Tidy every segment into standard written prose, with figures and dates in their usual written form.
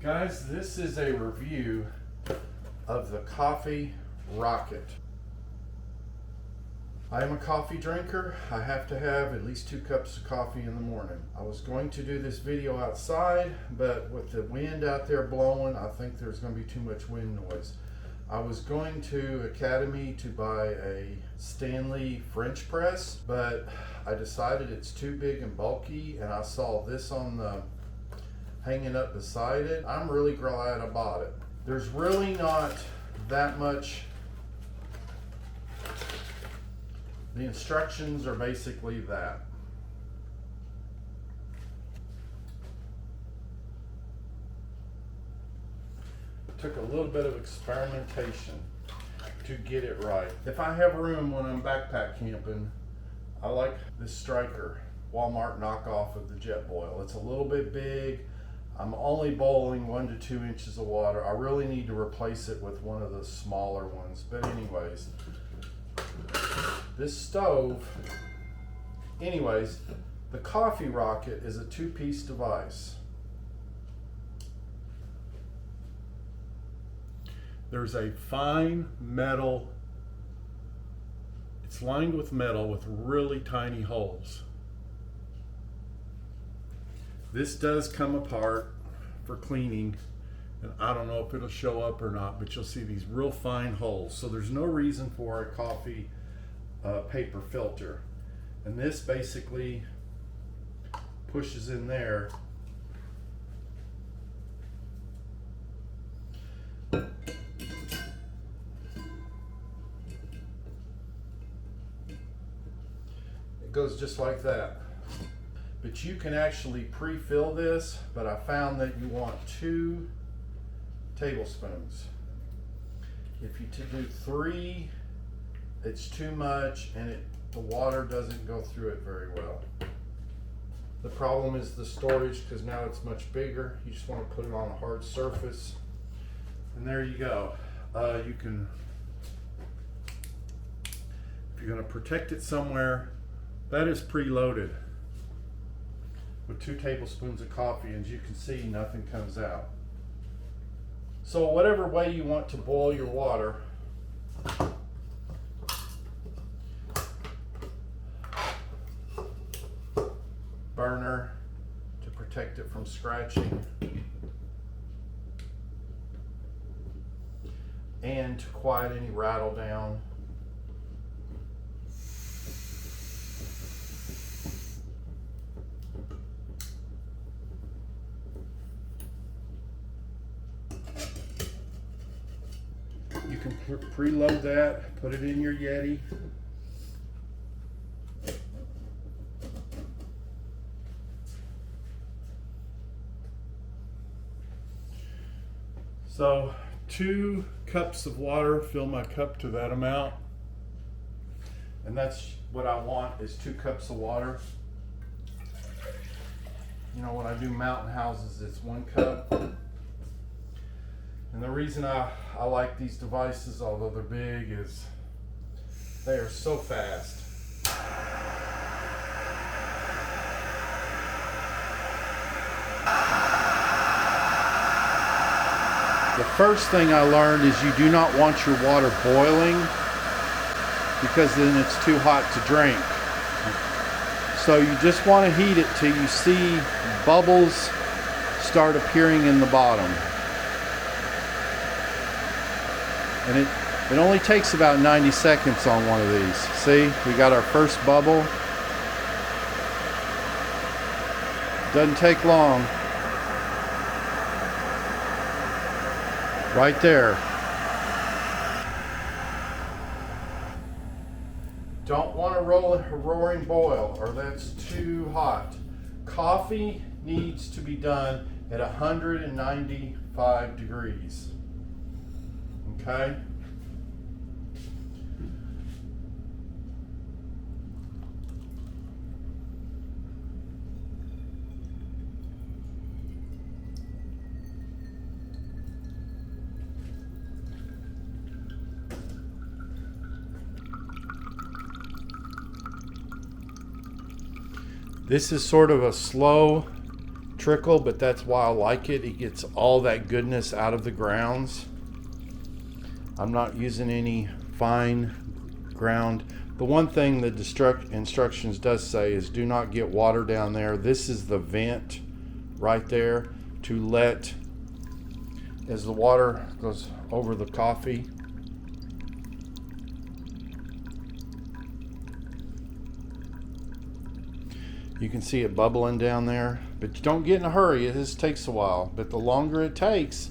Guys, this is a review of the Coffee Rocket. I am a coffee drinker. I have to have at least 2 cups of coffee in the morning. I was going to do this video outside, but with the wind out there blowing, I think there's going to be too much wind noise. I was going to Academy to buy a Stanley French press, but I decided it's too big and bulky, and I saw this on the hanging up beside it. I'm really glad I bought it. There's really not that much. The instructions are basically that. Took a little bit of experimentation to get it right. If I have room when I'm backpack camping, I like this Striker Walmart knockoff of the Jet Boil. It's a little bit big. I'm only boiling 1 to 2 inches of water. I really need to replace it with one of the smaller ones. But anyways, this stove, the Coffee Rocket is a 2-piece device. There's a fine metal, it's lined with metal with really tiny holes. This does come apart for cleaning, and I don't know if it'll show up or not, but you'll see these real fine holes. So there's no reason for a coffee paper filter. And this basically pushes in there. It goes just like that. But you can actually pre-fill this, but I found that you want 2 tablespoons. If you do 3, it's too much, and the water doesn't go through it very well. The problem is the storage, because now it's much bigger. You just want to put it on a hard surface, and there you go. You can, if you're going to protect it somewhere, that is preloaded with 2 tablespoons of coffee, and as you can see, nothing comes out. So whatever way you want to boil your water, burner to protect it from scratching, and to quiet any rattle down. You can preload that, put it in your Yeti. So 2 cups of water, fill my cup to that amount. And that's what I want, is 2 cups of water. You know, when I do mountain houses, it's 1 cup. And the reason I like these devices, although they're big, is they are so fast. The first thing I learned is you do not want your water boiling, because then it's too hot to drink. So you just want to heat it till you see bubbles start appearing in the bottom. And it only takes about 90 seconds on one of these. See, we got our first bubble. Doesn't take long. Right there. Don't want to roll a roaring boil, or that's too hot. Coffee needs to be done at 195 degrees. Okay? This is sort of a slow trickle, but that's why I like it. It gets all that goodness out of the grounds. I'm not using any fine ground. The one thing the instructions does say is do not get water down there. This is the vent right there to let, as the water goes over the coffee, you can see it bubbling down there, but you don't get in a hurry. It just takes a while, but the longer it takes,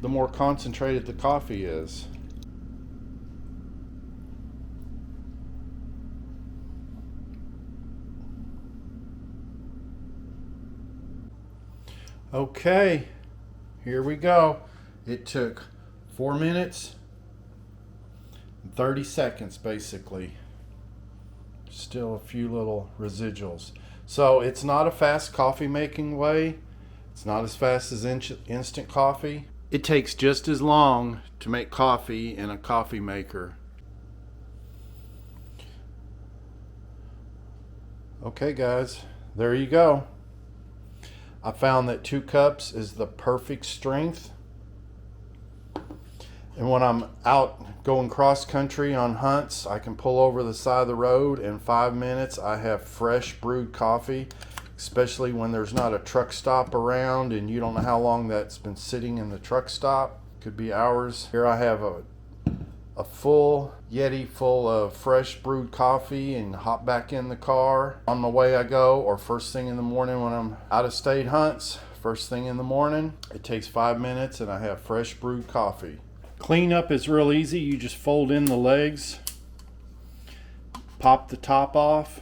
the more concentrated the coffee is. Okay, here we go. It took 4 minutes and 30 seconds basically. Still a few little residuals. So it's not a fast coffee making way. It's not as fast as instant coffee. It takes just as long to make coffee in a coffee maker. Okay guys, there you go. I found that 2 cups is the perfect strength. And when I'm out going cross country on hunts, I can pull over the side of the road. In 5 minutes, I have fresh brewed coffee, especially when there's not a truck stop around and you don't know how long that's been sitting in the truck stop. Could be hours. Here I have a full Yeti full of fresh brewed coffee and hop back in the car. On my way I go, or first thing in the morning when I'm out of state hunts, first thing in the morning. It takes 5 minutes and I have fresh brewed coffee. Cleanup is real easy. You just fold in the legs, pop the top off,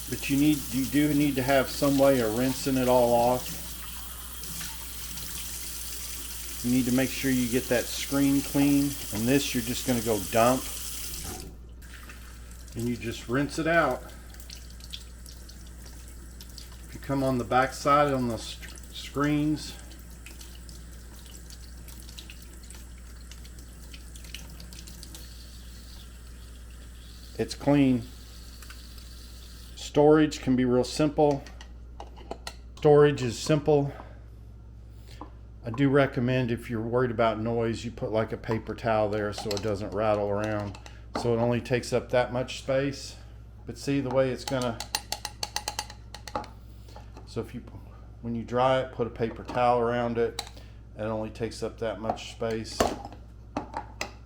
but you do need to have some way of rinsing it all off. You need to make sure you get that screen clean, and this you're just going to go dump, and you just rinse it out. If you come on the back side on the screens, it's clean. Storage can be real simple. Storage is simple. I do recommend, if you're worried about noise, you put like a paper towel there so it doesn't rattle around. So it only takes up that much space. But see the way it's gonna, so when you dry it, put a paper towel around it. It only takes up that much space.